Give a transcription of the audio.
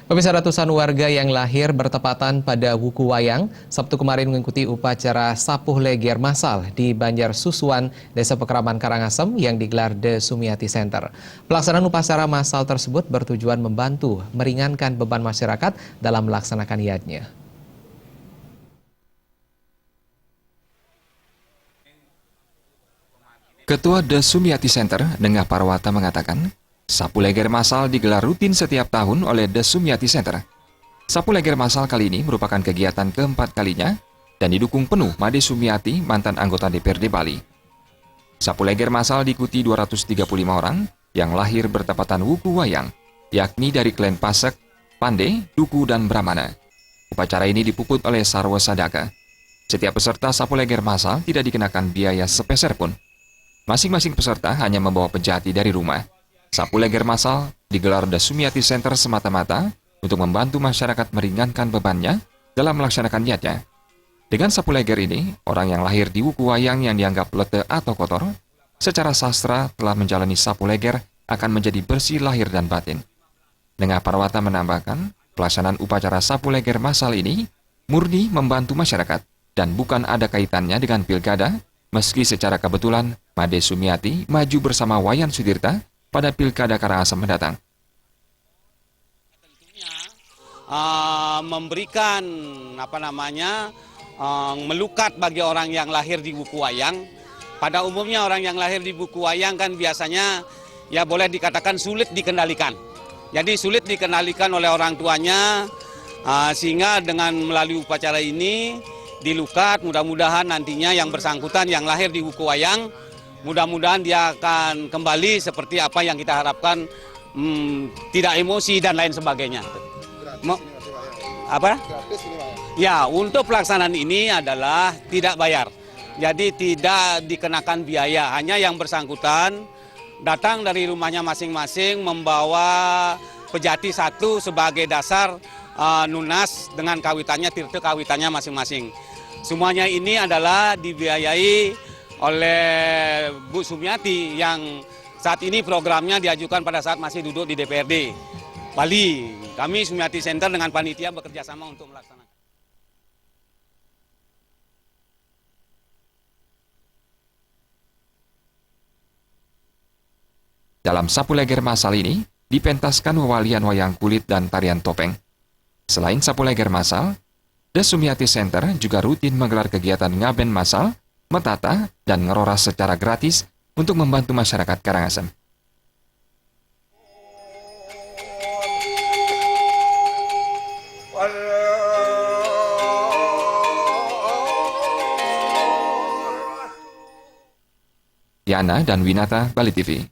Pemirsa, ratusan warga yang lahir bertepatan pada Wuku Wayang, Sabtu kemarin mengikuti upacara Sapuh Leger Massal di Banjar Susuan, Desa Pekeraman Karangasem yang digelar The Sumiati Center. Pelaksanaan upacara massal tersebut bertujuan membantu meringankan beban masyarakat dalam melaksanakan yadnya. Ketua The Sumiati Center, Nengah Parwata mengatakan, Sapuh Leger Massal digelar rutin setiap tahun oleh The Sumiati Center. Sapuh Leger Massal kali ini merupakan kegiatan keempat kalinya dan didukung penuh Made Sumiati, mantan anggota DPRD Bali. Sapuh Leger Massal diikuti 235 orang yang lahir bertepatan Wuku Wayang, yakni dari klan Pasek, Pande, Duku, dan Brahmana. Upacara ini dipuput oleh Sarwa Sadaka. Setiap peserta Sapuh Leger Massal tidak dikenakan biaya sepeser pun. Masing-masing peserta hanya membawa pejati dari rumah. Sapuh Leger Massal digelar The Sumiati Center semata-mata untuk membantu masyarakat meringankan bebannya dalam melaksanakan niatnya. Dengan Sapuh Leger ini, orang yang lahir di Wuku Wayang yang dianggap letih atau kotor, secara sastra telah menjalani Sapuh Leger akan menjadi bersih lahir dan batin. Nengah Parwata menambahkan, pelaksanaan upacara Sapuh Leger Massal ini murni membantu masyarakat dan bukan ada kaitannya dengan pilkada, meski secara kebetulan Made Sumiati maju bersama Wayan Sudirta pada Pilkada Karangasem mendatang. Memberikan melukat bagi orang yang lahir di Wuku Wayang. Pada umumnya orang yang lahir di Wuku Wayang kan biasanya ya boleh dikatakan sulit dikendalikan. Jadi sulit dikendalikan oleh orang tuanya, sehingga dengan melalui upacara ini dilukat, mudah-mudahan nantinya yang bersangkutan yang lahir di Wuku Wayang, mudah-mudahan dia akan kembali seperti apa yang kita harapkan, tidak emosi dan lain sebagainya. Apa? Ya, untuk pelaksanaan ini adalah tidak bayar. Jadi tidak dikenakan biaya, hanya yang bersangkutan datang dari rumahnya masing-masing membawa pejati satu sebagai dasar lunas dengan kawitannya, tirte kawitannya masing-masing. Semuanya ini adalah dibiayai oleh Bu Sumiati yang saat ini programnya diajukan pada saat masih duduk di DPRD Bali. Kami Sumiati Center dengan panitia bekerja sama untuk melaksanakan. Dalam Sapuh Leger Massal ini, dipentaskan wawalian wayang kulit dan tarian topeng. Selain Sapuh Leger Massal, The Sumiati Center juga rutin menggelar kegiatan ngaben massal, metata, dan ngeroras secara gratis untuk membantu masyarakat Karangasem. Yana dan Winata, Bali TV.